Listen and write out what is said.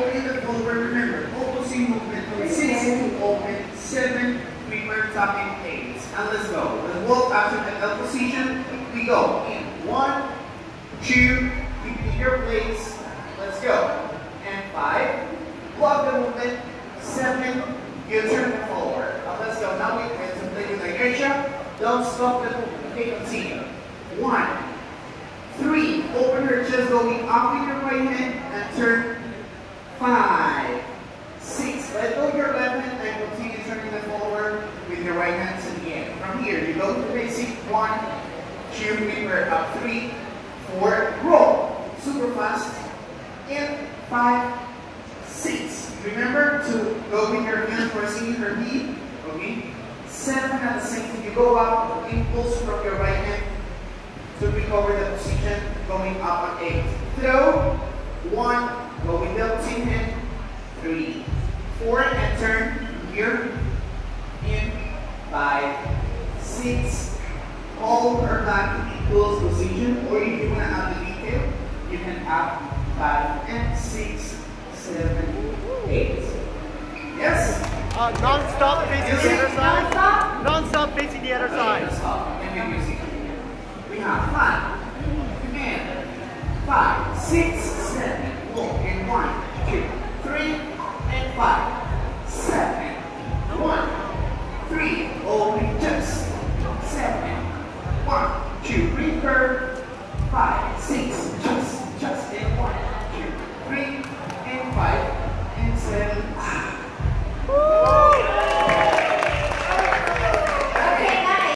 or in the forward, remember, opposite movement from 6 to open, 7, reverse tapping 8. And let's go. Let's walk after the L position. We go in 1, 2, keep your place. Let's go. And 5, block the movement. 7, you turn it forward. Now let's go. Now we can play with inertia. Don't stop the movement. Okay, continue. 1, 3, open your chest going up with your right hand and turn. 5, 6, let go your left hand and continue turning it forward with your right hands again. From here, you go to the basic. 1, 2, reverse up. 3, 4, roll. Super fast. In 5, 6. Remember to go with your hands pressing your knee. Okay. 7 at the same time. You go up, impulse from your right hand to recover the position, going up on 8. Throw. 1. Go with the same hand. 3, 4, and turn here. In 5, 6. Hold her back in close position, or if you want to add the detail, you can add 5 and 6, 7, 8. Yes? Non-stop facing the other side. Non-stop facing the other side. Okay, stop. And music. We have 5. And 5, 6, 7. Walk in 1, 2, 3, and 5.